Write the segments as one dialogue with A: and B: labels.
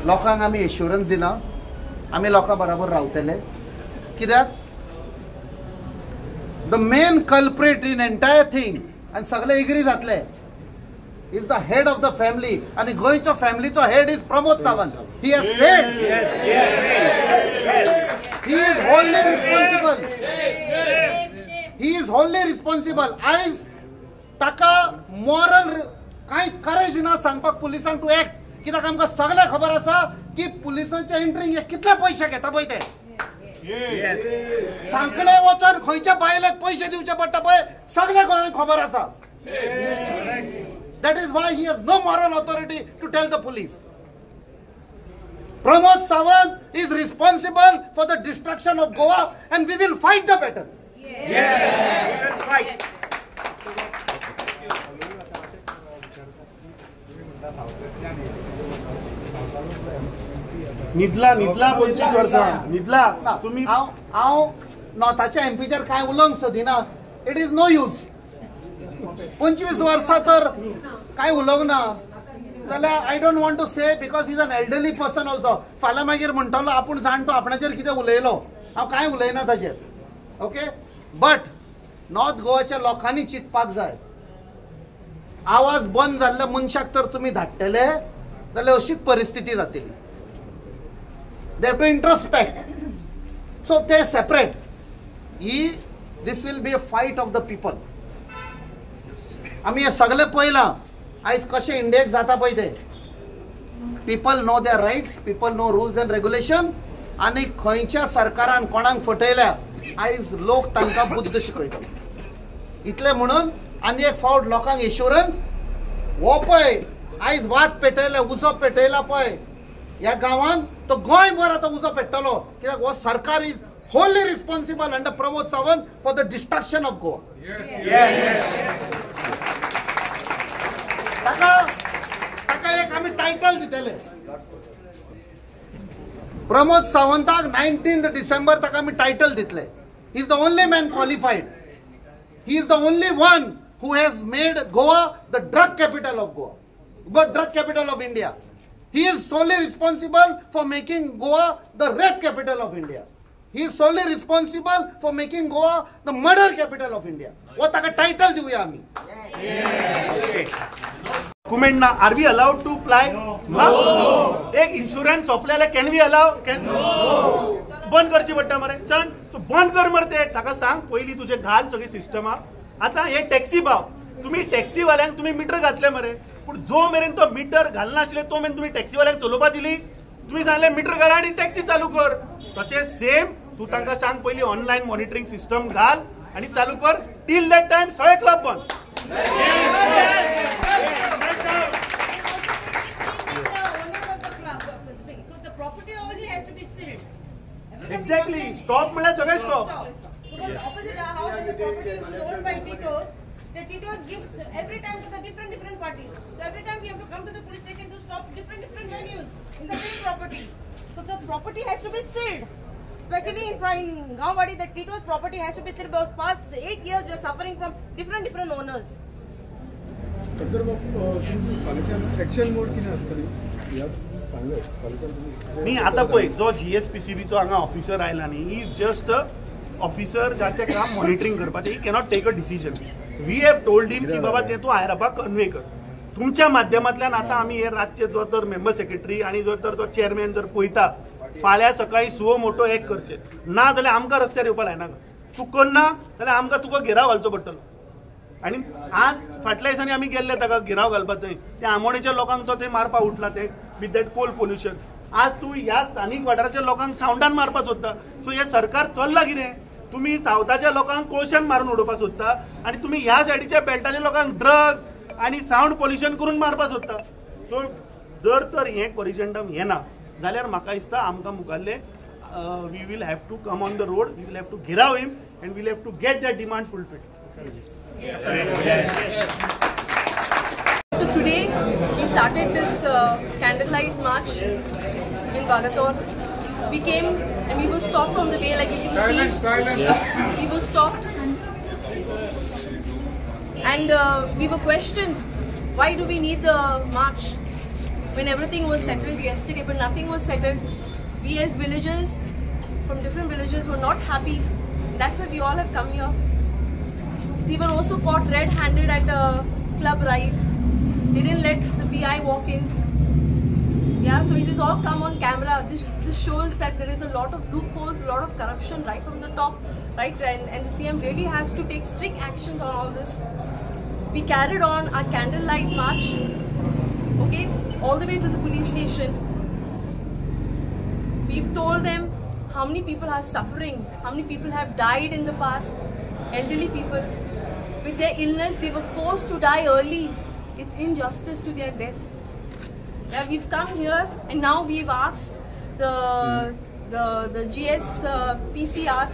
A: लोकांक आमी एश्युरन्स दिला आमी लोकां बरोबर रावतले कित्याक the main culprit in entire thing आनी सगळे एग्री जातले is the head of the family and goyच्या फॅमिलीचो head is Pramod Sawant. He has failed. He is wholly responsible. He is wholly responsible. आयज ताका मॉरल कांय करेज ना सांगपाक पुलिसांक टू एक्ट कित्याक आमकां सगळे खबर आसा की पुलिसांच्या एंट्रीक हे कितले पयशे घेता पळय ते सांकळे वचोन खंयच्या बायलेक पयशे दिवचे पडटा पळय सगळे गोंयांक खबर आसा. That is why he has no moral authority to tell the police. Pramod Sawant is responsible for the destruction of Goa and we will fight the battle. Yes. Let's fight.
B: निदला 25 वर्सां निदला तुम्ही
A: हांव नॉर्थाच्या एमपीचेर कांय उलोवंक सोदिना. It is no use. 25 वर्सां तर काय उलोवंक ना जाल्यार आय डोंट वॉन्ट टू से because is an elderly person also. फाल्यां मागीर म्हणटलो आपूण जाणटो आपणाचेर कितें उलयलो हांव कांय उलयना ताचेर. ओके बट नॉर्थ गोवाच्या लोकांनी चिंतपाक जाय. आवाज बंद जाल्ल्या मनशाक तर तुमी धाडटले जाल्यार अशीच परिस्थिती जातली. They have to introspect. So ते separate. This will be a fight of the people. आम्ही हे सगळे पळयलां आयज कशें इंडियेक जाता पळय ते. People know their rights. People know rules and regulation. आनी खंयच्या सरकारान कोणाक फटयल्या आयज लोक तांकां बुद्ध शिकयता. इतले म्हणून आनी एक फावट लोकांक एश्युरन्स हो पळय आयज वाद पेटयले उजो पेटयला पळय ह्या गांवांत तो गोंयभर आतां उजो पेट्टलो कित्याक हो सरकार is wholly responsible under Pramod Sawant for the destruction of Goa. Yes. ताका एक आमी टायटल दितले. प्रमोद सावंताक 19 डिसेंबर ताका आमी टायटल दितले. He is the only man qualified. He is the only one who has made Goa the drug capital of Goa, but drug capital of India. He is solely responsible for making Goa the rape capital of India. He is solely responsible for making Goa the murder capital of India. वो ताका title Divya आमी.
B: कुमेंट ना are we allowed to fly. एक insurance सोंपलेले can we allow. बंद करची पडटा मरे. चल सो बंद कर मरे ते. ताका सांग पयली तुजे घाल सगळी सिस्टमा. आतां हे टॅक्सी भाव तुम्ही टॅक्सीवाल्यांक तुम्ही मिटर घातले मरे पूण जो मेरेन तो मिटर घालनाशिल्ले तो मेरेन तुम्ही टॅक्सीवाल्यांक चलोवपा दिली. तुम्ही सांगले मिटर घाल आनी टॅक्सी चालू कर. तशें सेम तू तांकां सांग पयली ऑनलायन मॉनिटरींग सिस्टम घाल आनी चालू कर. टील दॅट टायम सगळे क्लब बंद. एक्झॅक्टली स्टॉप म्हळ्यार सगळे stop.
C: The Titos gives every time to the different parties. So every time we have to come to the police station to stop different venues in the same property. So the property has to be sealed. Especially in Gaonwadi, the Titos property has to be sealed. Because past 8 years we are suffering from different owners.
D: Action mode किने असतली?
B: नी आता पळय जो GSPCB चो हांगा officer आयला न्ही he is just a officer जाचें काम मॉनिटरींग करपाचें. He cannot take a decision. We have told him की बाबा ते तू हायरापाक कन्वे कर. तुमच्या माध्यमांतल्यान आता आमी हे राज्य जो तर मेंबर सेक्रेटरी आणि जो तर तो चेअरमॅन जर पळयता फाल्यां सकाळी सुओ मोटो एक करचे ना जाल्यार आमकां रस्त्यार येवपा लायना. तू करना जाल्यार आमकां तुका घेराव घालचो पडटलो. आणि आज फाटल्या दिसांनी आमी गेल्ले ताका घेराव घालपाक थंय त्या आमोणेच्या लोकांक तो ते मारपाक उठला ते विथ दॅट कोल पोल्युशन. आज तू ह्या स्थानीक वाठाराच्या लोकांक सावंडान मारपाक सोदता. सो हे सरकार चल्लां कितें? तुम्ही सावथाच्या लोकांक कोळशान मारून उडोवपाक सोदता आणि तुम्ही ह्या सायडीच्या बेल्टाच्या लोकांक ड्रग्स आणि सावंड पोल्युशन करून मारपाक सोदता. सो जर तर हे कोरिजंडम येना जाल्यार म्हाका दिसता आमकां मुखाल्ले we will have to come on the road. We will have to gherao him and will have to get that demand fulfilled.
E: So today we started this candlelight march in Vagator. We came and we were stopped on the way, like you can see. We were stopped and we were questioned, why do we need the march? when everything was settled yesterday, but nothing was settled. We as villagers from different villages were not happy. That's why we all have come here. We were also caught red-handed at a club riot. They didn't let the PI walk in. Yeah, so it has all come on camera. This shows that there is a lot of loopholes, a lot of corruption right from the top, right? And the CM really has to take strict actions on all this. We carried on our candlelight march, okay, all the way to the police station. We've told them how many people are suffering, how many people have died in the past, elderly people. With their illness, they were forced to die early. It's injustice to their death. Yeah, we've come here and now we've asked the GS PCR.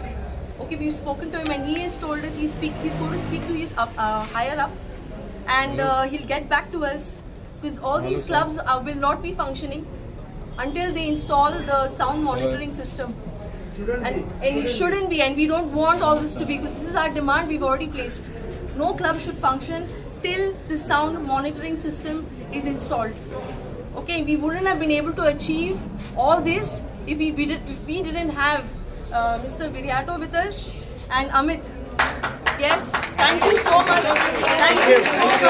E: Okay, we've spoken to him and he has told us he's going to speak to his higher up, and he'll get back to us, because all these clubs will not be functioning until they install the sound monitoring system. And it shouldn't be, and we don't want all this to be, because this is our demand we've already placed. No club should function till the sound monitoring system is installed. Okay, we wouldn't have been able to achieve all this if we didn't have Mr. Viriato with us and Amit. Yes, thank you so much. Thank you so much.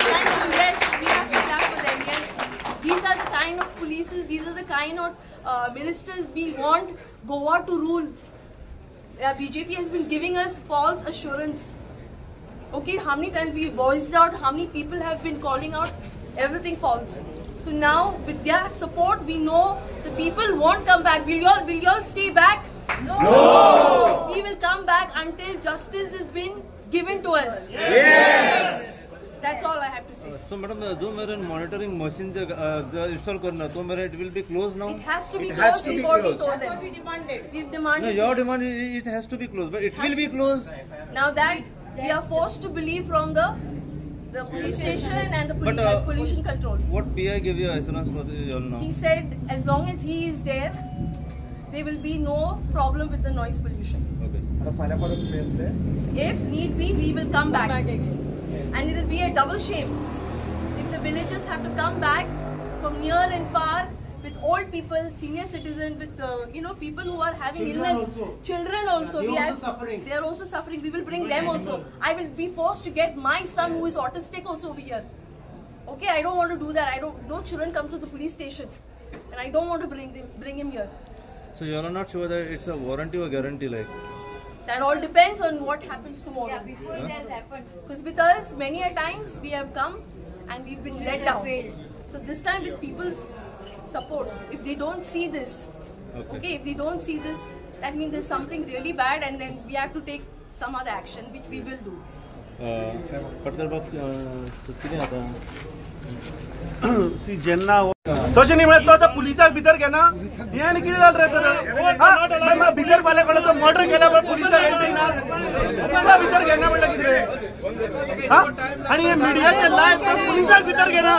E: Thank you. Yes, we have to clap for them. Yes, these are the kind of polices, these are the kind of ministers we want Goa to rule. BJP has been giving us false assurance. Okay, how many times we voiced out, how many people have been calling out, everything false. So now, with their support, we know the people won't come back. Will you all stay back? No! We will come back until justice has been given to us. Yes! That's all I have to say.
F: So, madam, जो मेरे monitoring machine install करना, तो मेरे it will be closed now.
E: It has to be closed before we told them.
C: That's what we demanded.
E: We've demanded.
F: No, your
E: this.
F: demand is it has to be closed, but it will be closed.
E: Now that we are forced to believe from the police station and the pollution control.
F: What PI gave you assurance for this all now?
E: He said as long as he is there, there will be no problem with the noise pollution.
F: Okay.
E: If need be, we will come back again. And it will be a double shame if the villagers have to come back from near and far with old people, senior citizens, with people who are having illness, children also. They are also suffering. We will bring them also. I will be forced to get my son who is autistic also over here. Okay, I don't want to do that. No children come to the police station, and I don't want to bring him here.
F: So you are not sure that it's a warranty or guarantee, like?
E: That all depends on what happens tomorrow.
C: Yeah, before it has happened.
E: Because with us, many a times we have come and we've been let down. So this time with people's support, if they don't see this, okay, if they don't see this, that means there's something really bad, and then we have to take some other action, which we will do.
B: सी जेन्ना तशें न्ही म्हळ्यार तो आतां पुलिसाक भितर घेना हें आनी कितें जालें रे तर मागीर भितर फाल्यां कोणाचो मर्डर केला पण पुलिसाक एंट्री ना तुका भितर घेना म्हणल्यार कितें रे आनी हे मिडियाचे लायव्ह तर पुलिसाक भितर घेना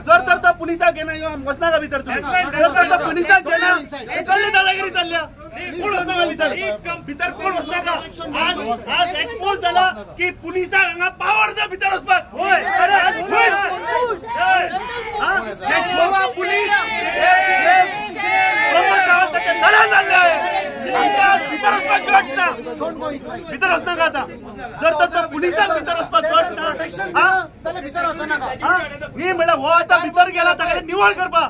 B: जर तर तो पुलिसाक घेना वचना का भितर तुम्ही जर तर तो पुलिसाक घेना चल्ली दादागिरी चल्ल्या कोण वचना का भितर कोण वचना का आज एक्सपोज झाला की पुलिसाक हांगा पावर जा भितर वचपाक गोवा पुलीस दलाल जाल्ले भितर वचपाक गट ना भितर वचना का आता जर तर तो पुलिसाक भितर वचपाक गट ना जाल्यार भितर वचना का न्ही म्हळ्यार हो आतां भितर गेला ताका निवळ करपा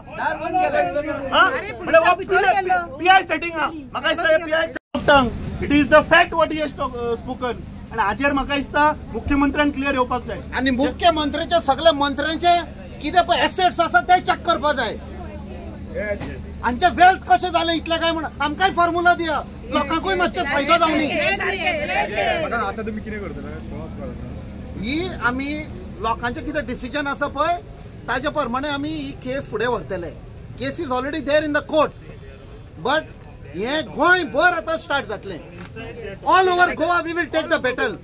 B: म्हळ्यार हो PI सेटिंग म्हाका दिसता PI it is the fact what he has spoken आणि हाजेर म्हाका दिसता मुख्यमंत्र्यान क्लियर येवपाक जाय
A: आणि मुख्यमंत्र्याचे सगळे मंत्र्यांचे कितें पळय एसेट्स आसा ते चेक करपा जाय हांचे वेल्थ कशें जालें इतलें काय म्हण आमकांय फॉर्म्युला दिया लोकांकूय मातशें फायदो जावनी
D: आता तुम्ही कितें करतले
A: ही आमी लोकांचे कितें डिसिजन आसा पळय ताजे प्रमाणे आमी ही केस फुडें व्हरतले case is already there in the court but हे गोंयभर आतां स्टार्ट जातलें all over Goa we will take the battle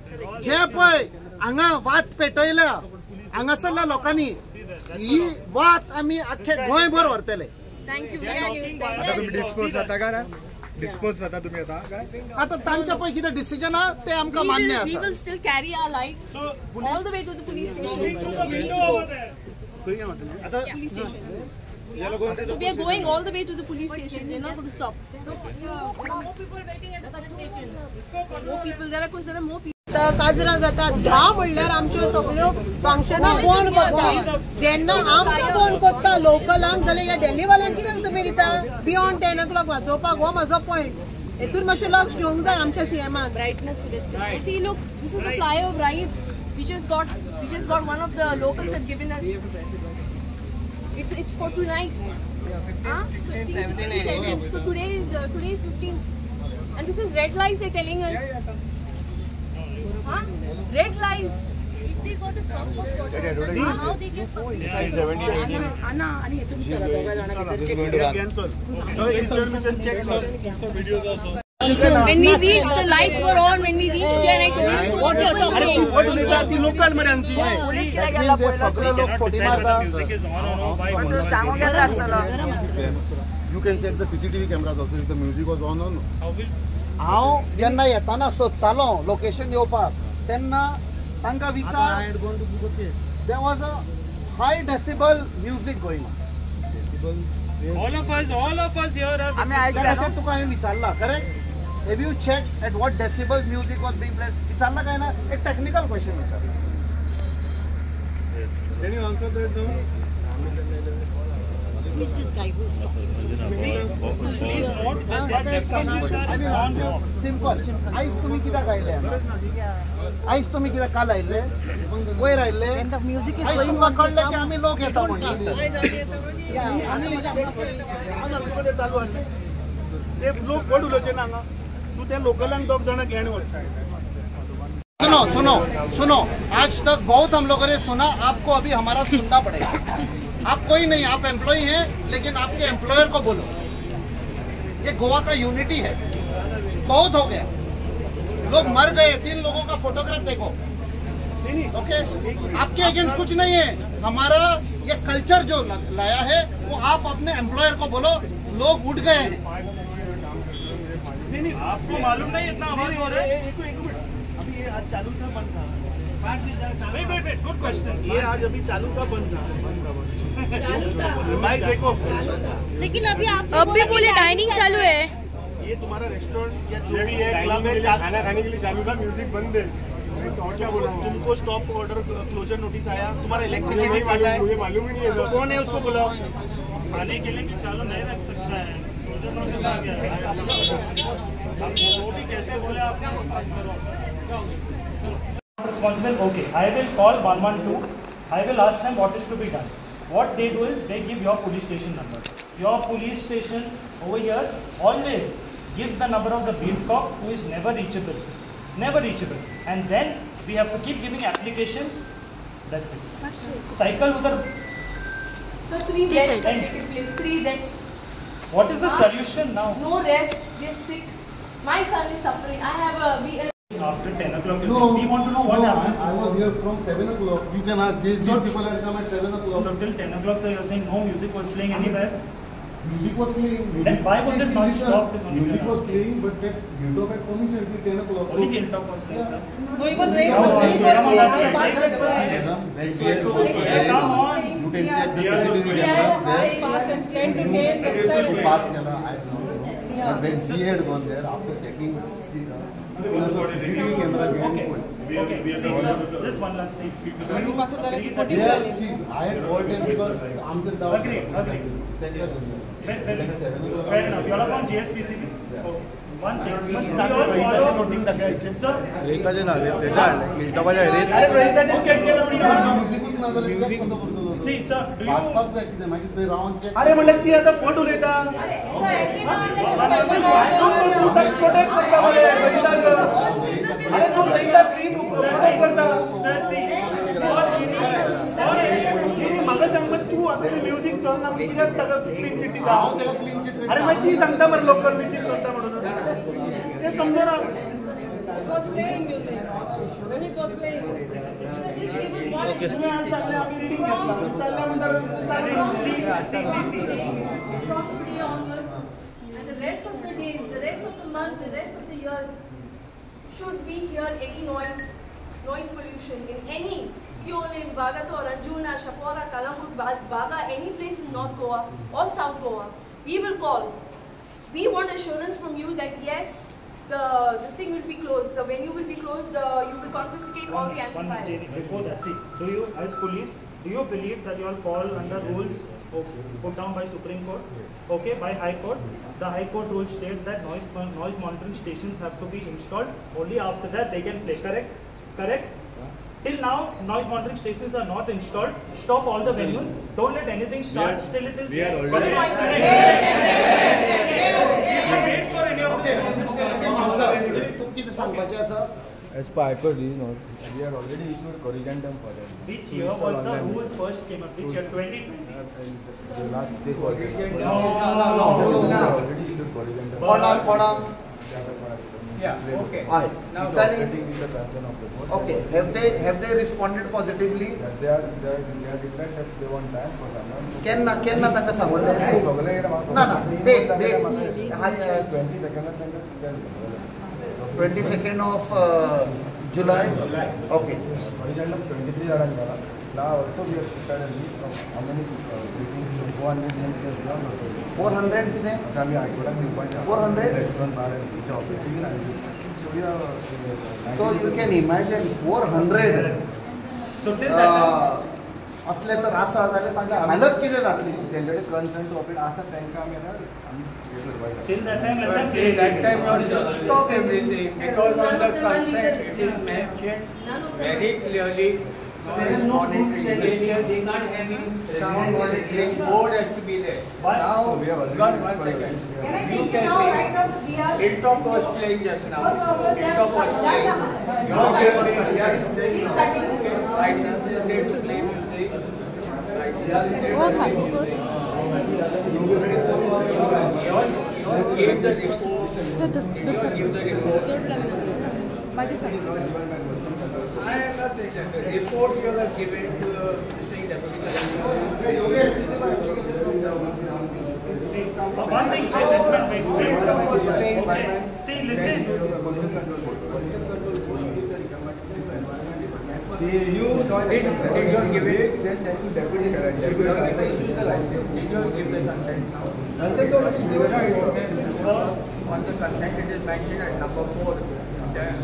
A: जे पळय हांगा वात पेटयल्या हांगासरल्या लोकांनी ही वात आमी आख्खे गोंयभर व्हरतले
E: Thank you.
D: आता तुम्ही डिस्कोर्स जाता का डिस्पोज जाता तुम्ही आता काय
A: आता तांच्या पै कितें डिसिजन आहा ते आमकां मान्य
E: We
A: आसा.
E: will still carry our lights all the way to the police station. You need to go. Police station. So we are going all the way to the police station. We're not going to stop.
C: More people waiting at the police station.
E: More people. There are more people.
C: काजरां जाता 10 म्हणल्यार आमच्यो सगळ्यो फंक्शनां बंद करता. जेन्ना आमकां बंद करता लोकलांक जाल्यार ह्या दिल्लीवाल्यांक कित्याक तुमी दिता बियॉन्ड 10 o'clock वाजोवपाक. हो म्हजो पॉयंट. हेतून मातशें लक्ष घेवंक जाय आमच्या सीएमान.
E: Brightness to this. See, look, this is the flyer of Raid. We just got one of the locals had given us. It's for tonight. 15, 16, 17. So today is 15th. And this is red lights they're telling us. Red lights. If they got a stop for how they get public. When we reached, the lights were on. When we reached there, I told you what you're talking.
B: ती local मरे आमची.
A: सगळे लोक forty मारता.
G: You can check the CCTV cameras also if the music was on or no.
A: हांव जेन्ना येताना सोदतालो लोकेशन येवपाक तेन्ना तांकां विचार there was a hi decibel music going on.
H: All of us here are.
A: तुका हांवें विचारला correct. Have you checked at what decibels music was being played? विचारला काय ना एक टेक्निकल क्वेश्चन विचारला.
D: Can you answer that now?
A: Simple. आयज तुम्ही कित्याक आयले? आयज तुम्ही कित्याक काल आयले? वयर आयले? आयज तुमकां कळलें की आमी लोक येता म्हणून.
B: चालू आसा. ते लोक कोण उलोवचे ना हांगा. तू त्या लोकलांक 2 जाणां घेवन वच.
A: सुनो आज तक बहुत हम लोगों ने सुना. आपको अभी हमारा सुनना पड़ेगा. आप कोई नहीं, आप एम्प्लॉय हैं, लेकिन आपके एम्प्लॉयर को बोलो. ये गोवा का यूनिटी है. बहुत हो गया. लोग मर गए. 3 लोगों का फोटोग्राफ देखो. ओके आपके अगेंस्ट कुछ नहीं है. हमारा ये कल्चर जो लाया है वो आप अपने एम्प्लॉयर को बोलो. लोग उठ गए हैं.
B: नहीं
H: आपको मालूम नहीं इतना आवाज हो रहा है.
B: एक मिनट अभी ये आज चालू था बंद था.
H: Wait good question.
B: ये आज अभी चालू था बंद था. भाई देखो
E: लेकिन अभी बोले डाइनिंग चालू है.
B: ये तुम्हारा रेस्टोरेंट या जो भी है क्लब है
D: खाना खाने के लिए चालू था म्यूजिक बंद है. और क्या बोला
B: तुमको स्टॉप ऑर्डर क्लोजर नोटिस आया. तुम्हारा इलेक्ट्रिसिटी खाता है.
D: मुझे मालूम ही नहीं है.
B: कौन है उसको बुलाओ.
H: खाने के लिए भी चालू नहीं रख सकता है. क्लोजर नोटिस आ गया है. आप वो भी कैसे बोले आपने. Responsible. Okay, I will call 112. I will ask them what is to be done. What they do is they give your police station number. Your police station over here always gives the number of the beat cop who is never reachable. And then we have to keep giving applications. That's it. Cycle udhar.
E: So 3 deaths have taken place. 3 deaths.
H: What is the solution now?
E: No rest. They're sick. My son is suffering. I have a
H: After 10 o'clock, we want to know what happened.
G: I was here from 7 o'clock. You can ask. These people had come at 7 o'clock.
H: So till 10 o'clock, so you're saying no music was playing anywhere?
G: Music was playing.
H: Then why was it not stopped?
G: Music was playing, but that Hilltop had permission till 10 o'clock.
H: Only Hilltop was playing, sir.
C: No, even they
G: Madam, when she had gone there, you can check the CCTV cameras there. To pass Kela, I don't know. But when she had gone there, after checking, CCTV camera again.
H: Okay, see, sir, just one last thing.
G: Yeah, see, I had called them because answer down.
H: Agreed.
G: Then you are going
H: Fair
G: there. Like a 7 o'clock.
H: enough. You all are from GSPCB? Okay. One thing. We all
B: noting टाकायचे.
H: Sir,
D: रेताचे नाव आहे त्याच्या हिलटॉपाच्या रेत.
B: अरे रोहिताने check केलं.
G: म्युझिकच ना जाल्यार check कसो करतलो?
H: see, sir, do you...
G: वाचपाक जाय कितें मागीर थंय रावन check.
B: अरे म्हणलं ती आता फोट उलयता. प्रोटेक्ट करता मरे रोहिताक. अरे तू रोहिता क्लीन प्रोटेक्ट करता.
H: Sir, see,
B: म्हाका सांग मग तू आता म्युझिक चलना म्हणून कित्याक ताका क्लीन चिट दिता.
G: हांव तेका clean sheet
B: अरे मग ती सांगता मरे लोकल म्युझिक चलता म्हणून. ते समजना. तुम्ही आज सांगले आम्ही रिडिंग घेतला. चालल्यानंतर
E: from today onwards, and the rest of the days, the rest of the month, the rest of the years, should we hear any noise pollution in any Siolim, Bagator, Anjuna, Shapora, Kalamud, Baga, any place in North Goa or South Goa, we will call. We want assurance from you that yes, this thing will be closed, the venue will be closed, you will confiscate all the amplifiers.
H: Before that, see, do you as police, do you believe that you all fall under rules put down by Supreme Court, okay, by High Court? The High Court rules state that noise monitoring stations have to be installed. Only after that they can play. Correct? Till now, noise monitoring stations are not installed. Stop all the venues. Don't let anything start till it is. We are already. Wait for any of them.
I: As per High Court, we are already issued corrigendum for them.
H: Which year was the rules first came up? Which year? 2020.
I: The last this was.
A: No.
I: Already issued corrigendum.
A: Hold on.
I: Yeah. Okay.
A: Now, okay. Have they responded positively?
I: Yes, they are different. They want time for them.
A: Can na tanga samole? Na. Date. 22nd of July. Okay.
I: Corrigendum 23 now also we have prepared a list of how many 400 names they have done.
A: 400 कितने? 400. So you can imagine 400.
H: So till that
A: असले तर असं झाले पण हालत किती घातली
I: त्यांच्याकडे consent to operate असं त्यांना आम्ही
H: till that time, let them play.
J: That time stop everything because on the contract it is mentioned very clearly. There is no monitoring. They can't have sound monitoring board has to be there. Now, one second.
C: Can I take you now right now to DR?
J: Hilltop was playing just now. Hilltop was playing. License is there to play music. Give the report. I am not saying that. The report you have given to the thing that
H: One thing, wait. Okay. See, listen.
I: Did you give it? Then send to deputy director. Did you give the consent now? On the consent it is mentioned at number 4 that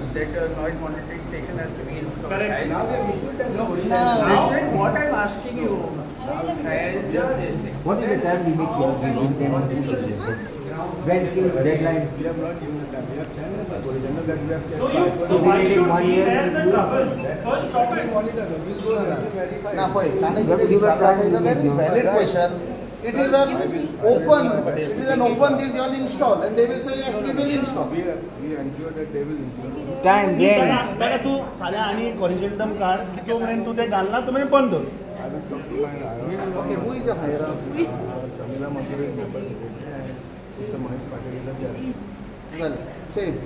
I: noise monitoring station has to be installed.
H: Correct.
I: Now we have issued the notice.
J: Listen, what I am asking you,
I: What is the time limit you have given on this case? When till deadline? We have not given the time. We have sent the original that we have
H: So why should we bear the troubles? First stop it.
A: ना पळय ताणे कितें विचारला is a very valid question. It is an open this you all install and they will say yes we will install.
I: We ensure that they will install.
B: ताका तू फाल्यां आनी corrigendum काड की जो मेरेन तू ते घालना तो मेरेन बंद दवर.
A: Okay, who is the higher?
I: Shamila Mathur is Mr. Mahesh Patel is the judge.
A: Well, same.